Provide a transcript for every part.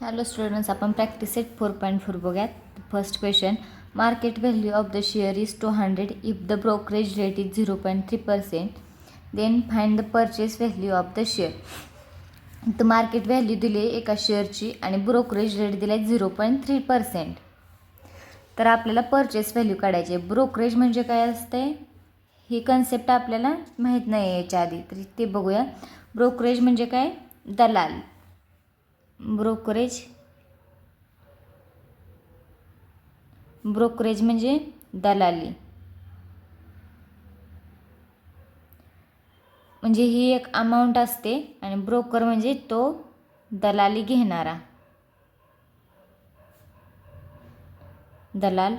Hello students, आपण practice set 4.4 बघूयात. First question, market value of the share is 200 if the brokerage rate is 0.3%, then find the purchase value of the share. तर market value दिली एका शेअरची आणि brokerage rate दिला 0.3%. तर आपल्याला परचेस व्हॅल्यू काढायची. ब्रोकरेज म्हणजे काय असते ही कन्सेप्ट आपल्याला माहीत नाही आहे याच्या आधी, तर ते बघूया. ब्रोकरेज म्हणजे काय? दलाल. ब्रोकरेज म्हणजे दलाली. म्हणजे ही एक अमाऊंट असते आणि ब्रोकर म्हणजे तो दलाली घेणारा. दलाल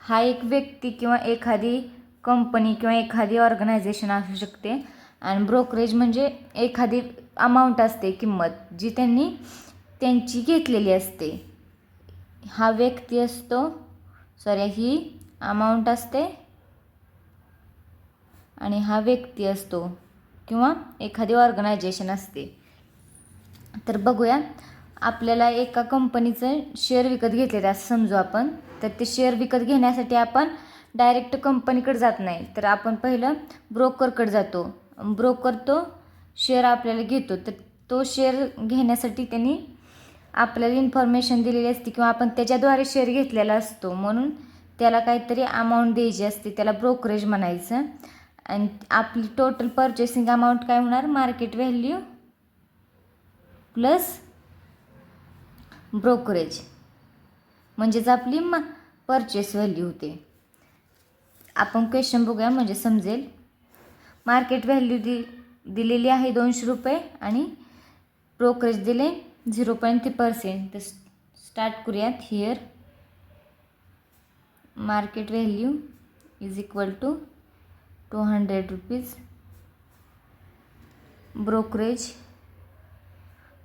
हा एक व्यक्ती किंवा एखादी कंपनी किंवा एखादी ऑर्गनायझेशन असू शकते. आणि ब्रोकरेज म्हणजे एखादी अमाऊंट असते, किंमत जी त्यांची घेतलेली असते. हा व्यक्ती असतो, ही अमाऊंट असते आणि हा व्यक्ती असतो किंवा एखादी ऑर्गनायझेशन असते. तर बघूया, आपल्याला एका कंपनीचं शेअर विकत घेतलेलं असं समजू आपण. तर ते शेअर विकत घेण्यासाठी आपण डायरेक्ट कंपनीकडे जात नाही, तर आपण पहिलं ब्रोकरकडे जातो. ब्रोकर तो शेअर आपल्याला घेतो. तर तो शेअर घेण्यासाठी त्यांनी आपल्याला इन्फॉर्मेशन दिलेली असते किंवा आपण त्याच्याद्वारे शेअर घेतलेला असतो, म्हणून त्याला काहीतरी अमाऊंट द्यायची असते, त्याला ब्रोकरेज म्हणायचं. आणि आपली टोटल परचेसिंग अमाऊंट काय होणार? मार्केट व्हॅल्यू प्लस ब्रोकरेज म्हणजेच आपली परचेस व्हॅल्यू होते. आपण क्वेश्चन बघूया म्हणजे समजेल. मार्केट व्हॅल्यू दिलेली आहे 200 रुपये आणि ब्रोकरेज दिले 0.3%. तर स्टार्ट करूयात. Here market value is equal to 200 rupees.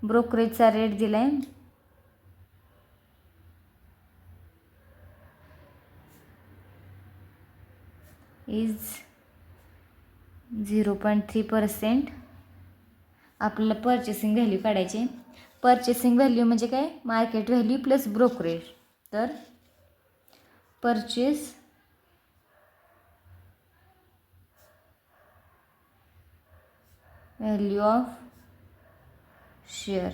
ब्रोकरेजचा रेट दिला आहे इज 0.3%. आपल्याला परचेसिंग व्हॅल्यू काढायची. परचेसिंग व्हॅल्यू म्हणजे काय? Market value plus brokerage. तर purchase value of share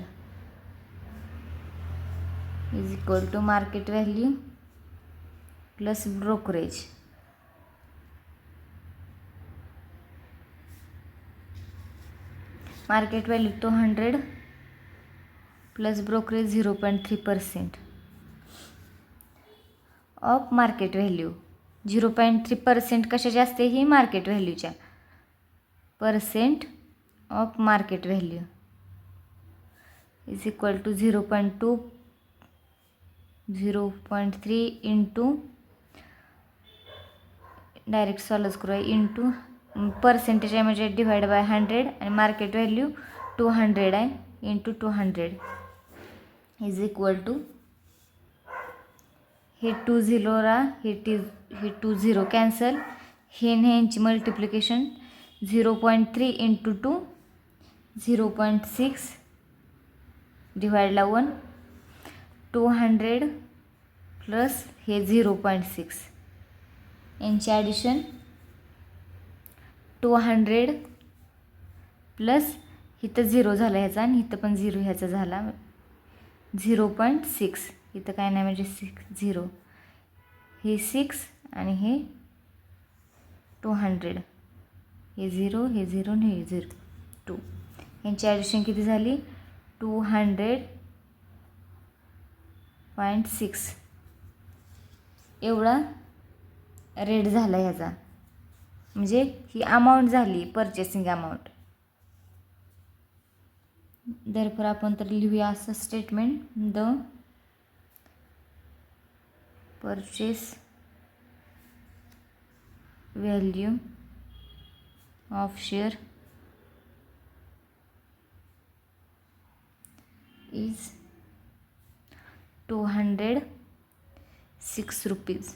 is equal to market value plus brokerage. Market value 200 plus brokerage 0.3% of market value. 0.3% कशाची असते? ही मार्केट व्हॅल्यूच्या. Percent of market value is equal to 0.3 into, direct solve करूया, into percentage आहे म्हणजे divide by 100 आणि market value 200 आहे, into 200 is equal to, हे 2 0 हे 2 0 कॅन्सल, हे ह्यांची मल्टिप्लिकेशन 0.3 इंटू 2 0.6 डिवाइडला 1, 200 प्लस हे 0.6 यांची ॲडिशन 200 प्लस इथं 0 झाला ह्याचा आणि इथं पण 0 ह्याचा झाला 0.6. इथं काय नाही म्हणजे 0, हे 6 आणि हे 200, हे 0 हे 0 आणि हे 0 2 यांची ॲडिशन किती झाली? 200.6 एवढा रेट झाला ह्याचा. म्हणजे ही अमाऊंट झाली परचेसिंग अमाऊंट. दरफोर आपण तर लिहूया असं statement, the purchase value of share is 206 rupees.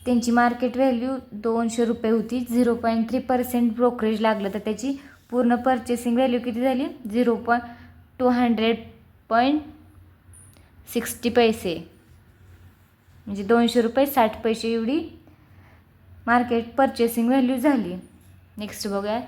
त्यांची मार्केट व्हॅल्यू 200 रुपये होती. 0.3% ब्रोकरेज लागलं तर त्याची पूर्ण पर्चेसिंग व्हॅल्यू किती झाली 200.60 पैसे, म्हणजे 200 रुपये 60 पैसे एवढी मार्केट पर्चेसिंग व्हॅल्यू झाली. नेक्स्ट बघूया